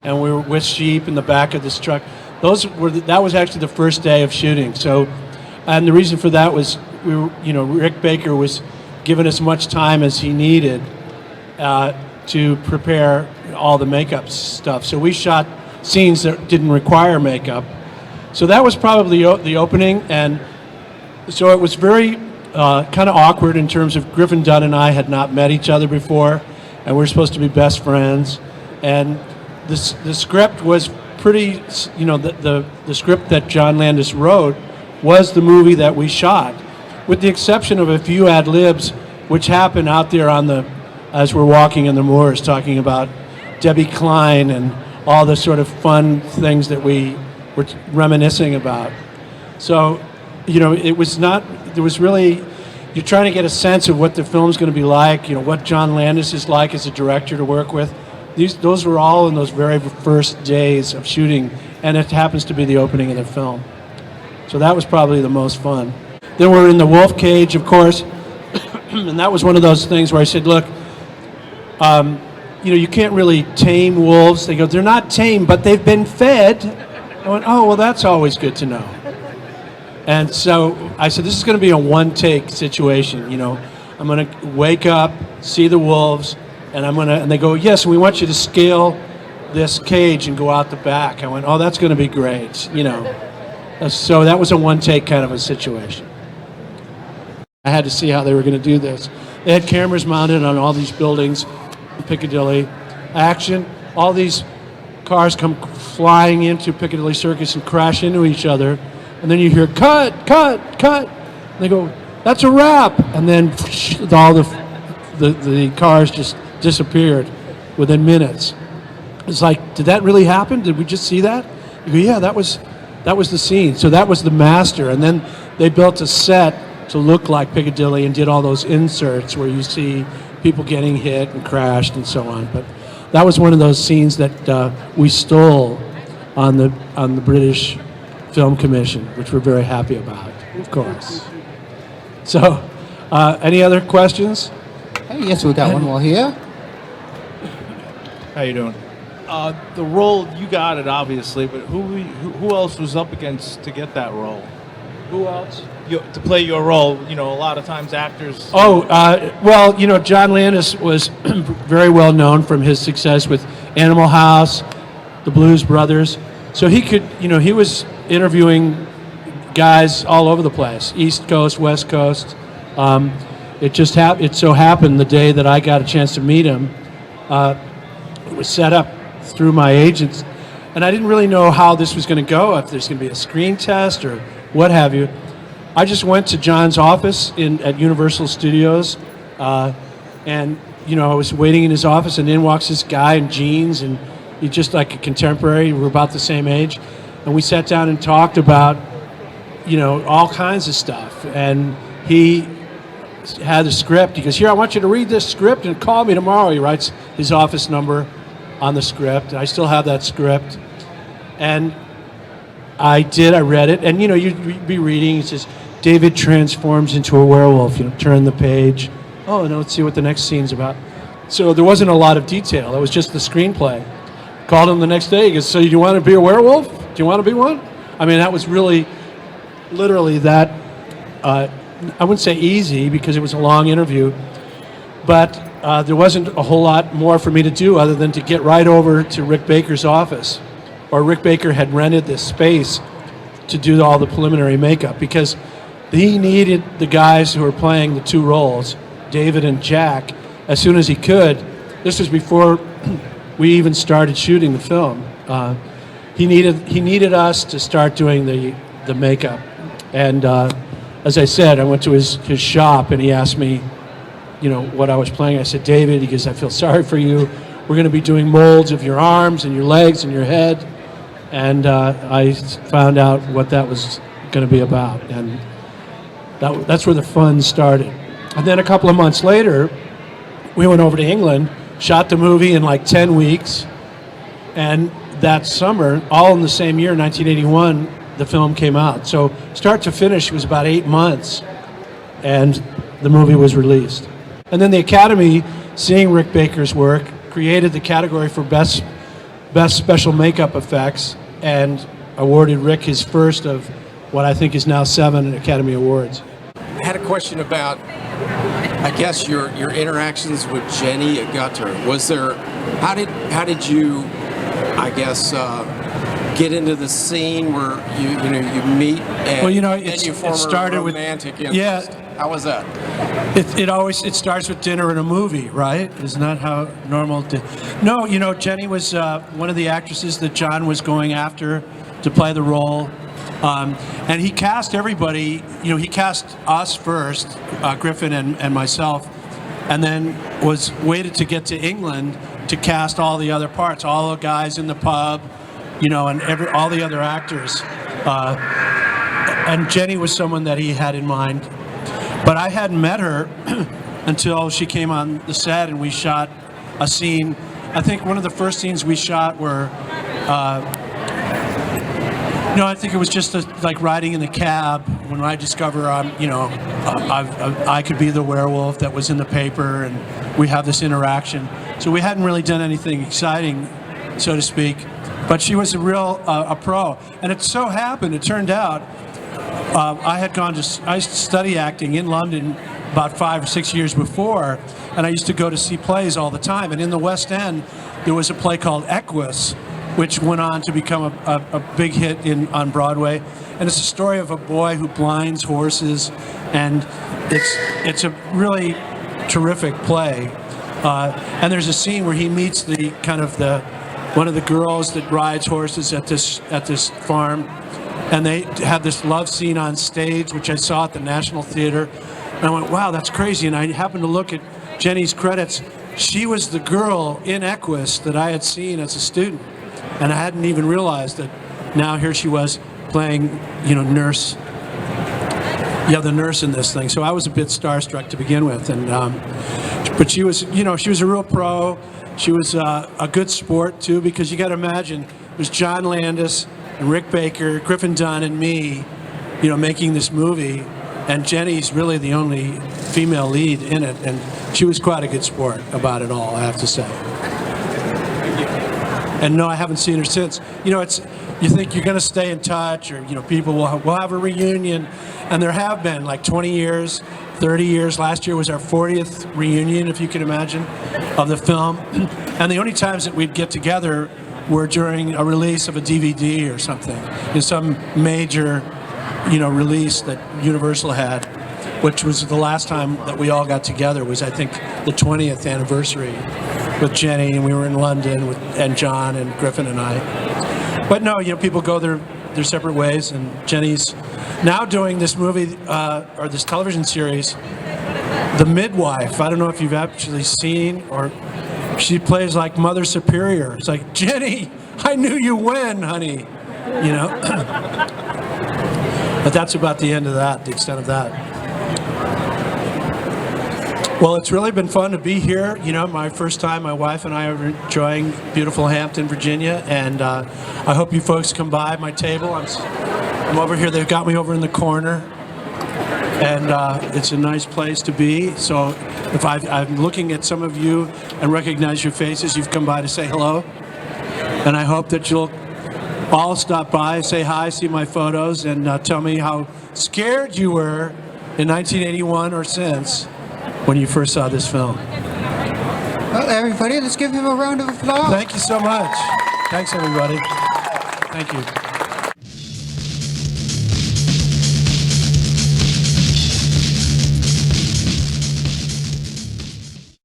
and we were with sheep in the back of this truck. That was actually the first day of shooting. So, and the reason for that was Rick Baker was given as much time as he needed to prepare all the makeup stuff. So we shot scenes that didn't require makeup. So that was probably the opening, and so it was very kind of awkward in terms of Griffin Dunn and I had not met each other before, and we're supposed to be best friends. And the script was pretty, the script that John Landis wrote was the movie that we shot, with the exception of a few ad libs, which happened out there as we're walking in the moors, talking about Debbie Klein and all the sort of fun things that we were reminiscing about. So, it was not, there was really, you're trying to get a sense of what the film's going to be like, what John Landis is like as a director to work with. Those were all in those very first days of shooting, and it happens to be the opening of the film. So that was probably the most fun. Then we're in the wolf cage, of course, and that was one of those things where I said, look, you can't really tame wolves. They go, they're not tame, but they've been fed. I went, oh, well, that's always good to know. And so I said, this is going to be a one-take situation. I'm going to wake up, see the wolves, and they go, yes, we want you to scale this cage and go out the back. I went, oh, that's going to be great. So that was a one-take kind of a situation. I had to see how they were going to do this. They had cameras mounted on all these buildings, Piccadilly. Action, all these cars come flying into Piccadilly Circus and crash into each other. And then you hear, cut, cut, cut. And they go, that's a wrap. And then all the cars just disappeared within minutes. It's like, did that really happen? Did we just see that? You go, yeah, that was the scene. So that was the master. And then they built a set to look like Piccadilly and did all those inserts where you see people getting hit and crashed and so on. But that was one of those scenes that we stole on the British Film Commission, which we're very happy about, of course. So, any other questions? Hey, yes, we got one more here. How you doing? The role, you got it, obviously, but who else was up against to get that role? Who else? To play your role, a lot of times actors... Well, John Landis was very well known from his success with Animal House, the Blues Brothers. So he could, he was interviewing guys all over the place, East Coast, West Coast. It so happened the day that I got a chance to meet him, it was set up through my agents, and I didn't really know how this was going to go, if there's going to be a screen test or what have you. I just went to John's office at Universal Studios, and I was waiting in his office, and in walks this guy in jeans, and he's just like a contemporary. We're about the same age, and we sat down and talked about, all kinds of stuff. And he had a script. He goes, "Here, I want you to read this script and call me tomorrow." He writes his office number on the script. I still have that script, and I read it, and you'd be reading. It says, David transforms into a werewolf. Turn the page. Oh, and let's see what the next scene's about. So there wasn't a lot of detail. It was just the screenplay. Called him the next day. He goes, "So do you want to be a werewolf? Do you want to be one?" I mean, that was really, literally that. I wouldn't say easy because it was a long interview, but there wasn't a whole lot more for me to do other than to get right over to Rick Baker's office. Or Rick Baker had rented this space to do all the preliminary makeup because he needed the guys who were playing the two roles, David and Jack, as soon as he could. This was before we even started shooting the film. He needed us to start doing the makeup. And as I said, I went to his shop and he asked me, what I was playing. I said, "David," he goes, "I feel sorry for you. We're going to be doing molds of your arms and your legs and your head." And I found out what that was going to be about. And that's where the fun started. And then a couple of months later, we went over to England, shot the movie in like 10 weeks. And that summer, all in the same year, 1981, the film came out. So start to finish, it was about 8 months. And the movie was released. And then the Academy, seeing Rick Baker's work, created the category for Best Best Special Makeup Effects and awarded Rick his first of what I think is now 7 Academy Awards. I had a question about, I guess, your interactions with Jenny Gutter. Was there, how did you, I guess, get into the scene where you meet and Well, then you form it started a romantic with interest? yeah. How was that? It starts with dinner and a movie, right? Isn't that how normal? No, Jenny was one of the actresses that John was going after to play the role, and he cast everybody. He cast us first, Griffin and myself, and then was waited to get to England to cast all the other parts, all the guys in the pub, and all the other actors. And Jenny was someone that he had in mind. But I hadn't met her until she came on the set and we shot a scene. I think one of the first scenes we shot were, I think it was just like riding in the cab when I discover I could be the werewolf that was in the paper, and we have this interaction. So we hadn't really done anything exciting, so to speak. But she was a real a pro, and it turned out. I used to study acting in London about 5 or 6 years before, and I used to go to see plays all the time. And in the West End, there was a play called Equus, which went on to become a big hit on Broadway. And it's a story of a boy who blinds horses, and it's a really terrific play. And there's a scene where he meets one of the girls that rides horses at this farm. And they had this love scene on stage, which I saw at the National Theater. And I went, wow, that's crazy. And I happened to look at Jenny's credits. She was the girl in Equus that I had seen as a student. And I hadn't even realized that now here she was playing, nurse. Yeah, the nurse in this thing. So I was a bit starstruck to begin with. And but she was, she was a real pro. She was a good sport, too, because you got to imagine, it was John Landis, and Rick Baker, Griffin Dunn, and me, making this movie, and Jenny's really the only female lead in it, and she was quite a good sport about it all, I have to say. And no, I haven't seen her since. You think you're going to stay in touch, or people will have a reunion, and there have been like 20 years, 30 years. Last year was our 40th reunion, if you can imagine, of the film, and the only times that we'd get together were during a release of a DVD or something, some major, release that Universal had, which was the last time that we all got together was, I think, the 20th anniversary with Jenny, and we were in London and John and Griffin and I. But no, people go their separate ways, and Jenny's now doing this movie, or this television series, The Midwife. I don't know if you've actually seen, or she plays like Mother Superior. It's like, Jenny, I knew you when, honey. But that's about the end of that, the extent of that. Well, it's really been fun to be here. My first time, my wife and I are enjoying beautiful Hampton, Virginia, and I hope you folks come by my table. I'm over here. They've got me over in the corner, and it's a nice place to be. So if I'm looking at some of you and recognize your faces, you've come by to say hello. And I hope that you'll all stop by, say hi, see my photos, and tell me how scared you were in 1981 or since when you first saw this film. Well, everybody, let's give him a round of applause. Thank you so much. Thanks, everybody. Thank you.